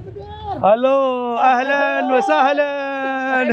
Hello अहलन वसहलन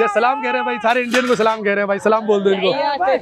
ये सलाम कह रहे हैं भाई सारे इंडियन को सलाम कह रहे हैं भाई सलाम बोल दो इनको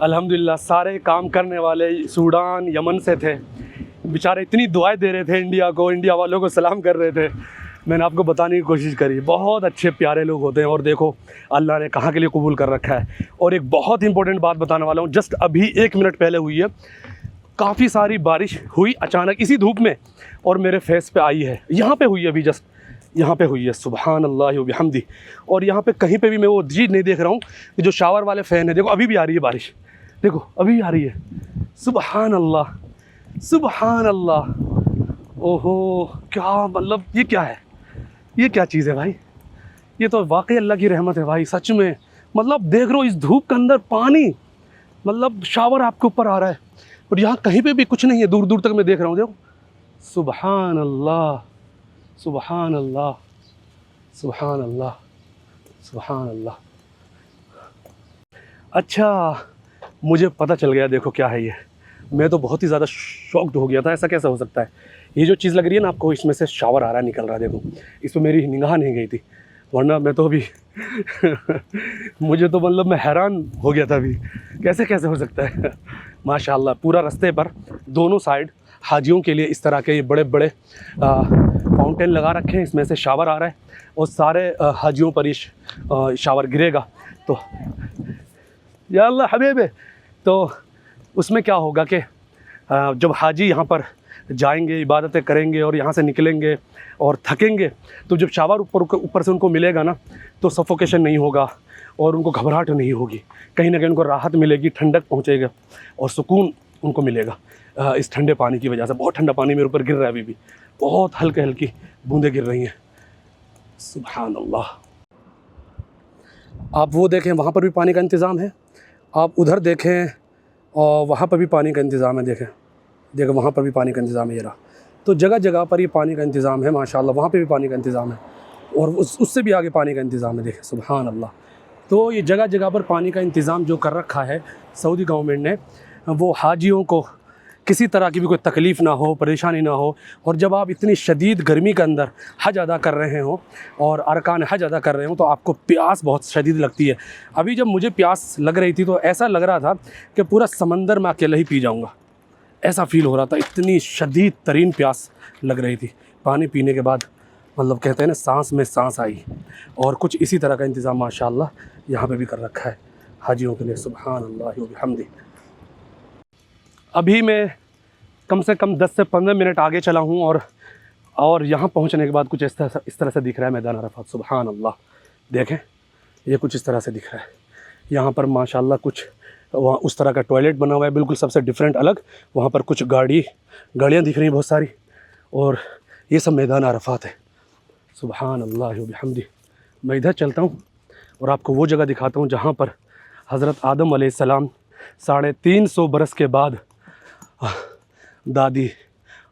अल्हम्दुलिल्लाह सारे काम करने वाले सूडान यमन से थे बेचारे इतनी दुआएं दे रहे थे इंडिया वालों को सलाम कर रहे थे मैंने आपको बताने की कोशिश करी बहुत अच्छे प्यारे लोग होते हैं और देखो अल्लाह ने कहाँ के लिए कबूल कर रखा है और एक बहुत इंपॉर्टेंट बात बताने वाला हूँ जस्ट अभी 1 मिनट पहले हुई है काफ़ी सारी बारिश हुई अचानक इसी धूप में और मेरे फेस पे आई है यहाँ पे हुई है अभी जस्ट यहाँ पे हुई है सुबहान अल्लाह व बिहम्दी और यहाँ पे कहीं पे भी मैं वो चीज़ नहीं देख रहा हूँ कि जो शावर वाले फ़ैन है देखो अभी भी आ रही है बारिश देखो अभी आ रही है सुबहान अल्लाह ओहो क्या मतलब ये क्या है ये क्या चीज़ है भाई ये तो वाकई अल्लाह की रहमत है भाई सच में मतलब देख रहे हो इस धूप के अंदर पानी मतलब शावर आपके ऊपर आ रहा है और यहाँ कहीं पे भी कुछ नहीं है दूर दूर तक मैं देख रहा हूँ देखो सुबहान अल्लाह सुबहान अल्लाह सुबहान अल्लाह सुबहान अल्लाह अच्छा मुझे पता चल गया देखो क्या है ये मैं तो बहुत ही ज़्यादा शॉक्ड हो गया था ऐसा कैसे हो सकता है ये जो चीज़ लग रही है ना आपको इसमें से शावर आ रहा है निकल रहा है देखो इस पर मेरी निगाह नहीं गई थी वरना मैं तो अभी मुझे तो मतलब मैं हैरान हो गया था अभी कैसे हो सकता है माशाल्लाह पूरा रास्ते पर दोनों साइड हाजियों के लिए इस तरह के ये बड़े बड़े फाउंटेन लगा रखे हैं इसमें से शावर आ रहा है और सारे हाजियों पर ये शावर गिरेगा तो या अल्लाह हबीबे तो उसमें क्या होगा कि जब हाजी यहाँ पर जाएंगे इबादतें करेंगे और यहाँ से निकलेंगे और थकेंगे तो जब शावर ऊपर से उनको मिलेगा ना तो सफोकेशन नहीं होगा और उनको घबराहट नहीं होगी कहीं ना कहीं उनको राहत मिलेगी ठंडक पहुँचेगा और सुकून उनको मिलेगा इस ठंडे पानी की वजह से बहुत ठंडा पानी मेरे ऊपर गिर रहा है अभी भी बहुत हल्की बूंदें गिर रही हैं सुभान अल्लाह आप वो देखें वहाँ पर भी पानी का इंतज़ाम है आप उधर देखें और वहाँ पर भी पानी का इंतज़ाम है देखो वहाँ पर भी पानी का इंतज़ाम है ये रहा तो जगह जगह पर ये पानी का इंतज़ाम है माशाल्लाह वहाँ पे भी पानी का इंतज़ाम है और उससे भी आगे पानी का इंतज़ाम है देखें सुभान अल्लाह तो ये जगह जगह पर पानी का इंतज़ाम जो कर रखा है सऊदी गवर्नमेंट ने वो हाजियों को किसी तरह की भी कोई तकलीफ़ ना हो परेशानी ना हो और जब आप इतनी शदीद गर्मी के अंदर हज अदा कर रहे हो और अरकान हज अदा कर रहे हो तो आपको प्यास बहुत शदीद लगती है अभी जब मुझे प्यास लग रही थी तो ऐसा लग रहा था कि पूरा समंदर मैं अकेला ही पी जाऊँगा ऐसा फ़ील हो रहा था इतनी शदीद तरीन प्यास लग रही थी पानी पीने के बाद मतलब कहते हैं ना सांस में सांस आई और कुछ इसी तरह का इंतज़ाम माशाल्लाह यहाँ पे भी कर रखा है हाजियों के लिए सुभान अल्लाह व बिहम्दी अभी मैं कम से कम 10 से 15 मिनट आगे चला हूँ और यहाँ पहुँचने के बाद कुछ इस तरह से दिख रहा है मैदान अरफात सुभान अल्लाह देखें ये कुछ इस तरह से दिख रहा है यहाँ पर माशाल्लाह कुछ वहाँ उस तरह का टॉयलेट बना हुआ है बिल्कुल सबसे डिफरेंट अलग वहाँ पर कुछ गाड़ियाँ दिख रही हैं बहुत सारी और ये सब मैदान अरफात है सुभान अल्लाह व बिहम्दी मैं इधर चलता हूँ और आपको वो जगह दिखाता हूँ जहाँ पर हज़रत आदम अलैहिस्सलाम 350 बरस के बाद दादी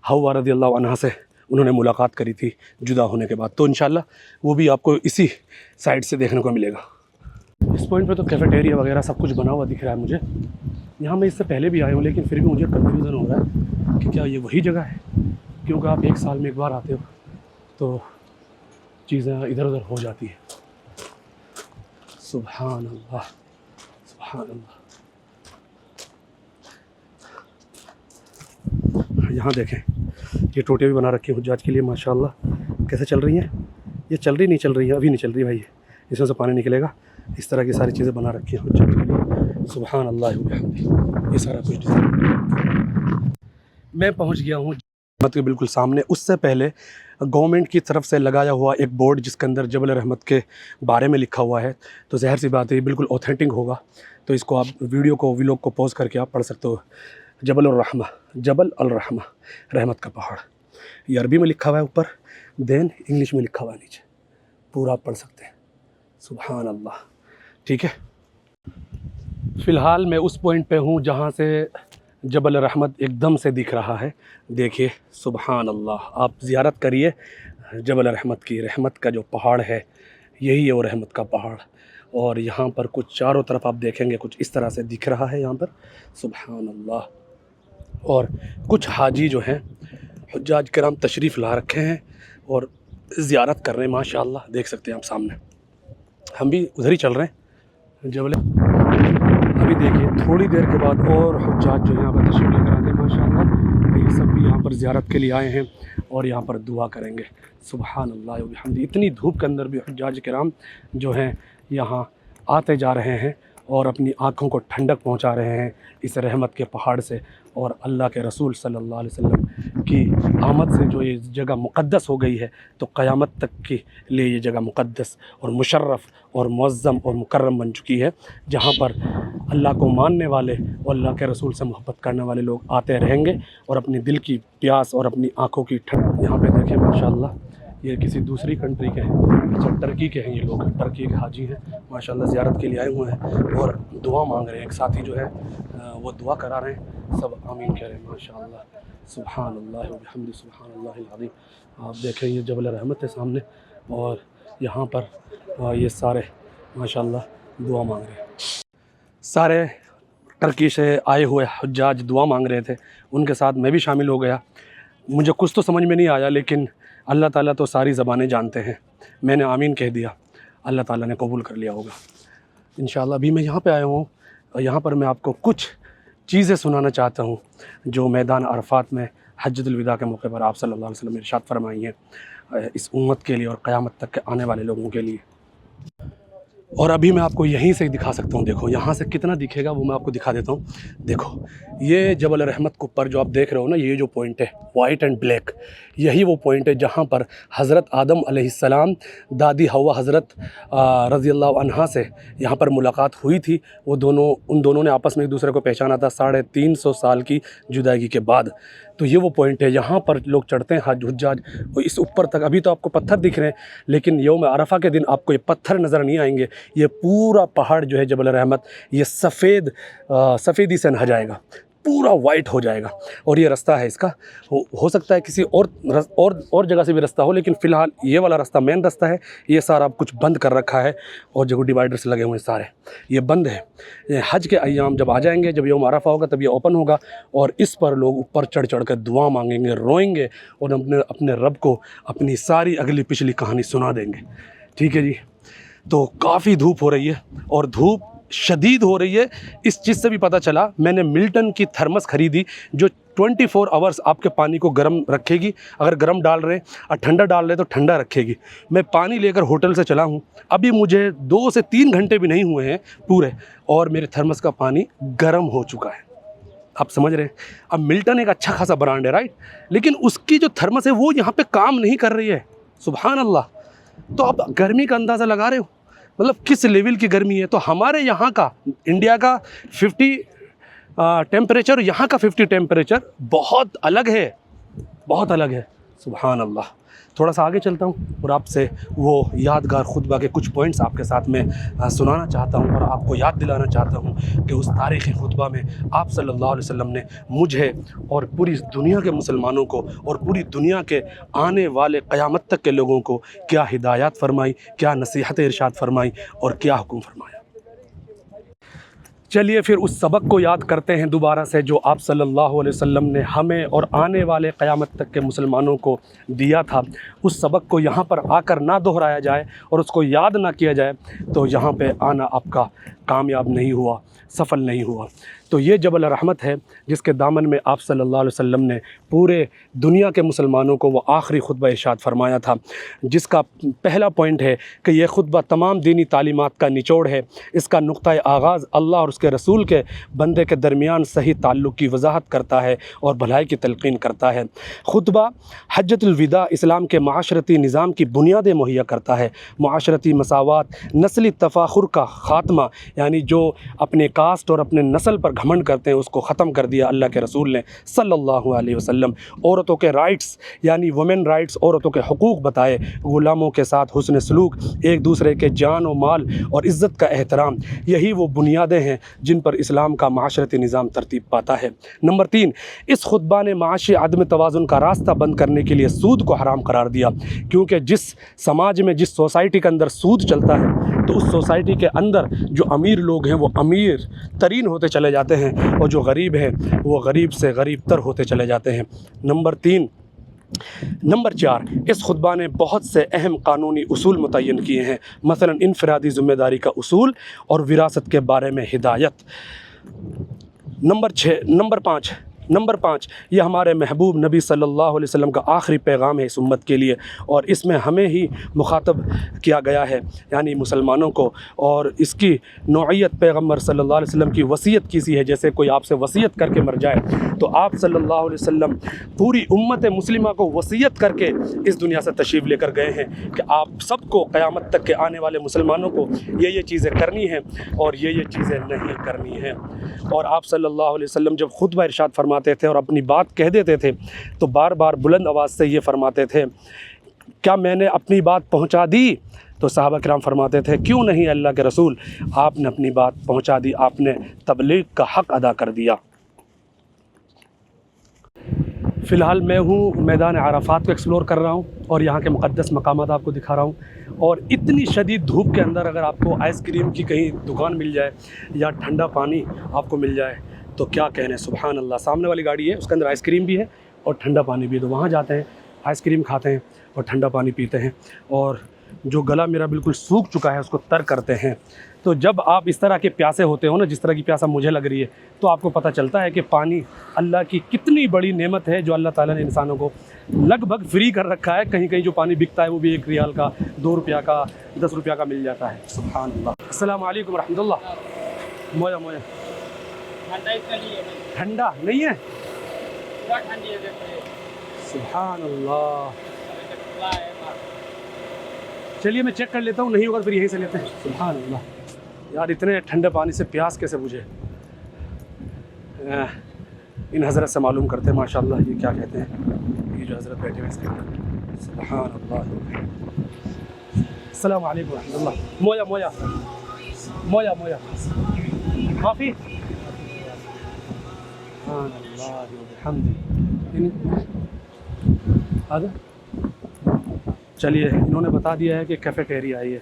हव्वा रज़ियल्लाहु अन्हा से उन्होंने मुलाकात करी थी जुदा होने के बाद। तो इंशाल्लाह वो भी आपको इसी साइड से देखने को मिलेगा। इस पॉइंट पे तो कैफेटेरिया वगैरह सब कुछ बना हुआ दिख रहा है मुझे। यहाँ मैं इससे पहले भी आया हूँ, लेकिन फिर भी मुझे कन्फ्यूज़न हो रहा है कि क्या ये वही जगह है, क्योंकि आप एक साल में एक बार आते हो तो चीज़ें इधर उधर हो जाती है। सुभान अल्लाह, सुभान अल्लाह। यहाँ देखें, ये टोटे भी बना रखी हैं हुज्जाज के लिए माशाल्लाह। कैसे चल रही हैं? ये चल रही नहीं चल रही है? अभी नहीं चल रही भाई, इसमें से पानी निकलेगा। इस तरह की सारी चीज़ें बना रखी हैं हुज्जाज के लिए। सुभान अल्लाह व बिहम्दिही। ये सारा कुछ डिज़ाइन। मैं पहुँच गया हूँ रहमत के बिल्कुल सामने। उससे पहले गवर्नमेंट की तरफ से लगाया हुआ एक बोर्ड जिसके अंदर जबल रहमत के बारे में लिखा हुआ है, तो ज़ाहिर सी बात है बिल्कुल ऑथेंटिक होगा। तो इसको आप वीडियो को व्लॉग को पॉज करके आप पढ़ सकते हो। जबल रहमा, जबल अल रहमा, रहमत का पहाड़। ये अरबी में लिखा हुआ है ऊपर, देन इंग्लिश में लिखा हुआ है नीचे। पूरा आप पढ़ सकते हैं। सुभान अल्लाह। ठीक है, फ़िलहाल मैं उस पॉइंट पे हूँ जहाँ से जबल रहमत एकदम से दिख रहा है। देखिए सुभान अल्लाह। आप ज़ियारत करिए जबल रहमत की। रहमत का जो पहाड़ है यही है वो रहमत का पहाड़। और यहाँ पर कुछ चारों तरफ आप देखेंगे कुछ इस तरह से दिख रहा है यहाँ पर। सुभान अल्लाह। और कुछ हाजी जो हैं हुज्जाज किराम तशरीफ़ ला रखे हैं और ज़ियारत कर रहे हैं माशाअल्लाह। देख सकते हैं आप सामने, हम भी उधर ही चल रहे हैं जबल। अभी देखिए थोड़ी देर के बाद और हुज्जाज जो हैं यहाँ पर तशरीफ़ लेकर आते हैं माशाअल्लाह। ये सब भी यहाँ पर ज़ियारत के लिए आए हैं और यहाँ पर दुआ करेंगे। सुभान अल्लाह व बिहम्दिही। इतनी धूप के अंदर भी हुज्जाज किराम जो हैं यहाँ आते जा रहे हैं और अपनी आँखों को ठंडक पहुँचा रहे हैं इस रहमत के पहाड़ से। और अल्लाह के रसूल सल्लल्लाहु अलैहि वसल्लम की आमद से जो ये जगह मुक़द्दस हो गई है, तो क़यामत तक के लिए ये जगह मुक़द्दस और मुशर्रफ़ और मुअज़्ज़म और मुकर्रम बन चुकी है, जहाँ पर अल्लाह को मानने वाले और अल्लाह के रसूल से मोहब्बत करने वाले लोग आते रहेंगे और अपनी दिल की प्यास और अपनी आँखों की ठंड। यहाँ पे देखें माशाअल्लाह, ये किसी दूसरी कंट्री के हैं, अच्छा टर्की के हैं ये लोग, टर्की के हाजी हैं माशाअल्लाह। ज़ियारत के लिए आए हुए हैं और दुआ मांग रहे हैं। एक साथी जो है वो दुआ करा रहे हैं, सब आमीन कह रहे हैं माशाअल्लाह। सुभान अल्लाह व बिहम्दिही, सुभान अल्लाहिल अज़ीम। आप देखें ये जबल रहमत है सामने और यहाँ पर ये सारे माशाअल्लाह दुआ मांग रहे हैं। सारे टर्की से आए हुए हुज्जाज दुआ मांग रहे थे, उनके साथ मैं भी शामिल हो गया। मुझे कुछ तो समझ में नहीं आया, लेकिन अल्लाह ताला तो सारी ज़बानें जानते हैं। मैंने आमीन कह दिया, अल्लाह ताला ने कबूल कर लिया होगा इंशाअल्लाह। अभी मैं यहाँ पे आया हूँ और यहाँ पर मैं आपको कुछ चीज़ें सुनाना चाहता हूँ जो मैदान अरफात में हज्जतुल विदा के मौके पर आप सल्लल्लाहु अलैहि वसल्लम ने इरशाद फरमाई हैं इस उम्मत के लिए और क़यामत तक के आने वाले लोगों के लिए। और अभी मैं आपको यहीं से दिखा सकता हूँ। देखो यहाँ से कितना दिखेगा वो मैं आपको दिखा देता हूँ। देखो ये जबल रहमत के ऊपर जो आप देख रहे हो ना, ये जो पॉइंट है वाइट एंड ब्लैक, यही वो पॉइंट है जहाँ पर हज़रत आदम अलैहिस्सलाम दादी हवा हज़रत रज़ी अल्लाह अन्हा से यहाँ पर मुलाकात हुई थी। वो उन दोनों ने आपस में एक दूसरे को पहचाना था 350 साल की जुदाई के बाद। तो ये वो पॉइंट है, यहाँ पर लोग चढ़ते हैं हुज्जाज इस ऊपर तक। अभी तो आपको पत्थर दिख रहे हैं, लेकिन यौम अरफा के दिन आपको ये पत्थर नज़र नहीं आएंगे। ये पूरा पहाड़ जो है जबल रहमत, ये सफ़ेदी से नहा जाएगा, पूरा वाइट हो जाएगा। और ये रास्ता है इसका, हो सकता है किसी और जगह से भी रास्ता हो, लेकिन फ़िलहाल ये वाला रास्ता मेन रास्ता है। ये सारा कुछ बंद कर रखा है और जो डिवाइडर्स लगे हुए हैं सारे ये बंद है। ये हज के अय्याम जब आ जाएंगे, जब यौम अरफा होगा, तब ये ओपन होगा और इस पर लोग ऊपर चढ़ चढ़ कर दुआ मांगेंगे, रोएंगे और अपने रब को अपनी सारी अगली पिछली कहानी सुना देंगे। ठीक है जी। तो काफ़ी धूप हो रही है और धूप शदीद हो रही है। इस चीज़ से भी पता चला, मैंने मिल्टन की थर्मस ख़रीदी जो 24 आवर्स आपके पानी को गर्म रखेगी। अगर गर्म डाल रहे हैं और ठंडा डाल रहे हैं तो ठंडा रखेगी। मैं पानी लेकर होटल से चला हूँ, अभी मुझे 2 से 3 घंटे भी नहीं हुए हैं पूरे, और मेरे थर्मस का पानी गर्म हो चुका है। आप समझ रहे हैं। अब मिल्टन एक अच्छा खासा ब्रांड है, राइट, लेकिन उसकी जो थर्मस है वो यहाँ पे काम नहीं कर रही है। सुभान अल्लाह। तो आप गर्मी का अंदाज़ा लगा रहे हो, मतलब किस लेवल की गर्मी है। तो हमारे यहाँ का, इंडिया का 50 टेम्परेचर, यहाँ का 50 टेम्परेचर बहुत अलग है, बहुत अलग है। सुभान अल्लाह। थोड़ा सा आगे चलता हूँ और आपसे वो यादगार खुतबा के कुछ पॉइंट्स आपके साथ में सुनाना चाहता हूँ और आपको याद दिलाना चाहता हूँ कि उस तारीख़ी खुतबा में आप सल्लल्लाहु अलैहि वसल्लम ने मुझे और पूरी दुनिया के मुसलमानों को और पूरी दुनिया के आने वाले क़यामत तक के लोगों को क्या हिदायत फरमाई, क्या नसीहत इरशाद फरमाई और क्या हुक्म फरमाया। चलिए फिर उस सबक को याद करते हैं दोबारा से जो आप सल्लल्लाहु अलैहि वसल्लम ने हमें और आने वाले क़यामत तक के मुसलमानों को दिया था। उस सबक को यहाँ पर आकर ना दोहराया जाए और उसको याद ना किया जाए तो यहाँ पे आना आपका कामयाब नहीं हुआ, सफल नहीं हुआ। तो ये जबल रहमत है जिसके दामन में आप सल्लल्लाहु अलैहि वसल्लम ने पूरे दुनिया के मुसलमानों को वो आखिरी खुतबा इरशाद फरमाया था, जिसका पहला पॉइंट है कि यह खुतबा तमाम दीनी तालीमात का निचोड़ है। इसका नुक्ता आगाज़ अल्लाह और उसके रसूल के बंदे के दरमियान सही ताल्लुक़ की वजाहत करता है और भलाई की तलक़ीन करता है। खुतबा हज्जतुल विदा इस्लाम के माशरती निज़ाम की बुनियादें मुहैया करता है। माशरती मसावात, नस्ली तफाखुर का ख़ात्मा, यानी जो अपने कास्ट और अपने नस्ल पर घमंड करते हैं उसको ख़त्म कर दिया अल्लाह के रसूल ने सल्लल्लाहु अलैहि वसल्लम। औरतों के राइट्स यानी वुमेन राइट्स, औरतों के हुकूक़ बताए। ग़ुलामों के साथ हुस्न सलूक, एक दूसरे के जान और माल और इज़्ज़त का एहतराम, यही वो बुनियादें हैं जिन पर इस्लाम का माशरती निज़ाम तरतीब पाता है। नंबर 3, इस खुतबा ने माशी अदम तवाज़ुन का रास्ता बंद करने के लिए सूद को हराम करार दिया, क्योंकि जिस समाज में, जिस सोसाइटी के अंदर सूद चलता है तो उस सोसाइटी के अंदर जो अमीर लोग हैं वो अमीर तरीन होते चले जाते हैं और जो गरीब हैं वो गरीब से गरीब तर होते चले जाते हैं। नंबर 4, इस खुतबा ने बहुत से अहम कानूनी उसूल मुतय्यन किए हैं, मसलन इनफरादी ज़िम्मेदारी का उसूल और विरासत के बारे में हिदायत। नंबर 5, यह हमारे महबूब नबी सल्लल्लाहु अलैहि वसल्लम का आखिरी पैगाम है इस उम्मत के लिए और इसमें हमें ही मुखातब किया गया है, यानी मुसलमानों को। और इसकी नौइयत पैगम्बर सल्लल्लाहु अलैहि वसल्लम की वसीयत की सी है, जैसे कोई आपसे वसीयत करके मर जाए तो आप सल्लल्लाहु अलैहि वसल्लम पूरी उम्मत मुस्लिमा को वसीयत करके इस दुनिया से तशरीफ़ लेकर गए हैं कि आप सबको क़यामत तक के आने वाले मुसलमानों को ये चीज़ें करनी हैं और ये चीज़ें नहीं करनी हैं। और आप सल्लल्लाहु अलैहि वसल्लम जब खुतबा इरशाद फरमाते थे और अपनी बात कह देते थे तो बार बार बुलंद आवाज़ से ये फरमाते थे, क्या मैंने अपनी बात पहुंचा दी? तो सहाबा किराम फरमाते थे, क्यों नहीं अल्लाह के रसूल, आपने अपनी बात पहुंचा दी, आपने तबलीग का हक़ अदा कर दिया। फ़िलहाल मैं हूँ मैदान अराफ़ात को एक्सप्लोर कर रहा हूँ और यहाँ के मुक़द्दस मकामात आपको दिखा रहा हूँ। और इतनी शदीद धूप के अंदर अगर आपको आइसक्रीम की कहीं दुकान मिल जाए या ठंडा पानी आपको मिल जाए तो क्या कहने, सुभान अल्लाह। सामने वाली गाड़ी है उसके अंदर आइसक्रीम भी है और ठंडा पानी भी है, तो वहाँ जाते हैं, आइसक्रीम खाते हैं और ठंडा पानी पीते हैं और जो गला मेरा बिल्कुल सूख चुका है उसको तर करते हैं। तो जब आप इस तरह के प्यासे होते हो ना, जिस तरह की प्यासा मुझे लग रही है, तो आपको पता चलता है कि पानी अल्लाह की कितनी बड़ी नेमत है जो अल्लाह ताला ने इंसानों को लगभग फ्री कर रखा है। कहीं कहीं जो पानी बिकता है वो भी 1 रियाल का, 2 रुपया का, 10 रुपया का मिल जाता है। सुभान अल्लाह। अस्सलाम वालेकुम रहमतुल्लाह। मोया मोया ठंडा नहीं है, सुभान अल्लाह। चलिए मैं चेक कर लेता हूँ, नहीं होगा फिर यहीं से लेते हैं। सुभान अल्लाह यार, इतने ठंडे पानी से प्यास कैसे बुझे। इन हज़रत से मालूम करते हैं माशाल्लाह ये क्या कहते हैं, ये जो हज़रत बैठे हुए हैं। सुभान अल्लाह। अस्सलाम वालेकुम रहमतुल्लाह। मोया मोया मोया मोया काफ़ी। सुभान अल्लाह बिहम्दिही। चलिए इन्होंने बता दिया है कि कैफ़ेटेरिया है ये,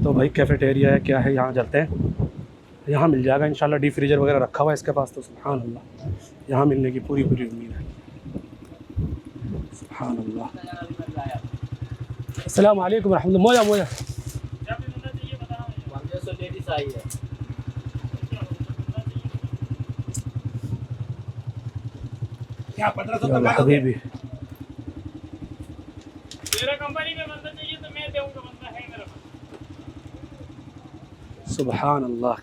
तो भाई कैफ़ेटेरिया है क्या है, यहाँ चलते हैं। यहाँ मिल जाएगा इंशाल्लाह, डीप फ्रीजर वगैरह रखा हुआ है इसके पास, तो सुभान अल्लाह यहाँ मिलने की पूरी उम्मीद है। सुभान अल्लाह। अस्सलाम वालेकुम रहमतुल्लाह। मोया मोया अभी भी कंपनी में बंदा चाहिए तो मैं दूंगा, बंदा है मेरे पास। सुभान अल्लाह।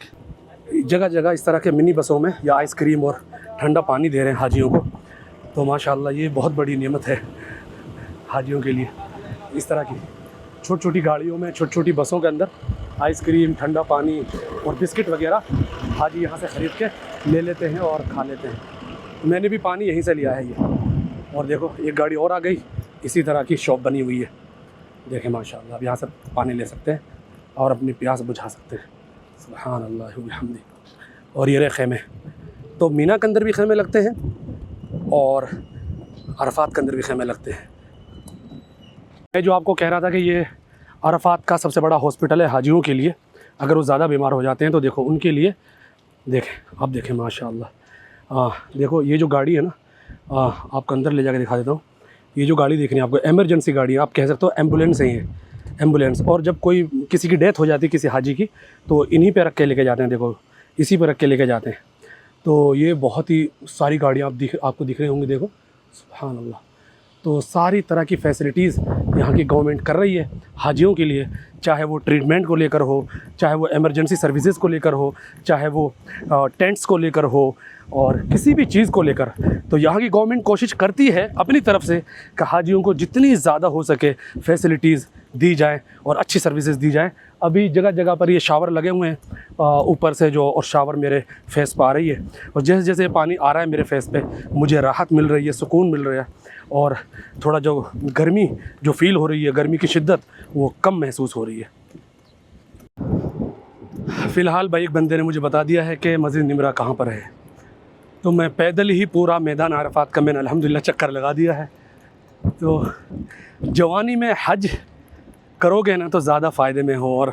जगह जगह इस तरह के मिनी बसों में या आइसक्रीम और ठंडा पानी दे रहे हैं हाजियों को, तो माशाल्लाह ये बहुत बड़ी नेमत है हाजियों के लिए। इस तरह की छोटी छोटी गाड़ियों में, छोटी छोटी बसों के अंदर आइसक्रीम, ठंडा पानी और बिस्किट वगैरह हाजी यहाँ से ख़रीद के ले लेते हैं और खा लेते हैं। मैंने भी पानी यहीं से लिया है ये, और देखो एक गाड़ी और आ गई इसी तरह की शॉप बनी हुई है। देखें माशाल्लाह, अब यहाँ से पानी ले सकते हैं और अपनी प्यास बुझा सकते हैं। सुभान अल्लाह व बिहम्दी। और ये रहे ख़ैमे, तो मीना के अंदर भी ख़ैमे लगते हैं और अरफात के अंदर भी ख़ैमे लगते हैं। मैं जो आपको कह रहा था कि ये अरफात का सबसे बड़ा हॉस्पिटल है हाजियों के लिए, अगर वो ज़्यादा बीमार हो जाते हैं तो देखो उनके लिए, देखें अब देखें माशाल्लाह। देखो ये जो गाड़ी है ना, आपको अंदर ले जाके दिखा देता हूँ। ये जो गाड़ी देख रही है आपको, एमरजेंसी गाड़ी है, आप कह सकते हो एम्बुलेंस है ये, एम्बुलेंस। और जब कोई किसी की डेथ हो जाती है किसी हाजी की, तो इन्हीं पे रख के लेके जाते हैं। देखो इसी पे रख के लेके जाते हैं। तो ये बहुत ही सारी गाड़ियाँ आपको दिख रही होंगी। देखो सुभान अल्लाह। तो सारी तरह की फ़ैसिलिटीज़ यहाँ की गवर्नमेंट कर रही है हाजियों के लिए, चाहे वो ट्रीटमेंट को लेकर हो, चाहे वो इमरजेंसी सर्विसेज को लेकर हो, चाहे वो टेंट्स को लेकर हो, और किसी भी चीज़ को लेकर। तो यहाँ की गवर्नमेंट कोशिश करती है अपनी तरफ से कि हाजियों को जितनी ज़्यादा हो सके फ़ैसिलिटीज़ दी जाए और अच्छी सर्विसेज दी जाए। अभी जगह जगह पर ये शावर लगे हुए हैं ऊपर से जो, और शावर मेरे फेस पर आ रही है, और जैसे जैसे पानी आ रहा है मेरे फेस पे मुझे राहत मिल रही है, सुकून मिल रहा है, और थोड़ा जो गर्मी जो फ़ील हो रही है, गर्मी की शिद्दत वो कम महसूस हो रही है। फ़िलहाल भाई एक बंदे ने मुझे बता दिया है कि मस्जिद निमरा कहाँ पर है, तो मैं पैदल ही पूरा मैदान अरफात का मैंने अल्हम्दुलिल्लाह चक्कर लगा दिया है। तो जवानी में हज करोगे ना तो ज़्यादा फ़ायदे में हो। और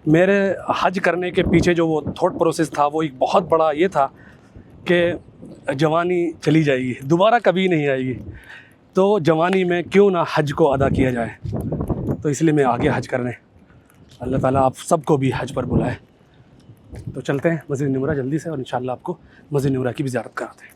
मेरे हज करने के पीछे जो वो थॉट प्रोसेस था वो एक बहुत बड़ा ये था कि जवानी चली जाएगी, दोबारा कभी नहीं आएगी, तो जवानी में क्यों ना हज को अदा किया जाए। तो इसलिए मैं आगे हज करने, अल्लाह ताला आप सबको भी हज पर बुलाए। तो चलते हैं मस्जिद निमरा जल्दी से, और इंशाल्लाह आपको मस्जिद निमरा की भी ज़ियारत कराते हैं।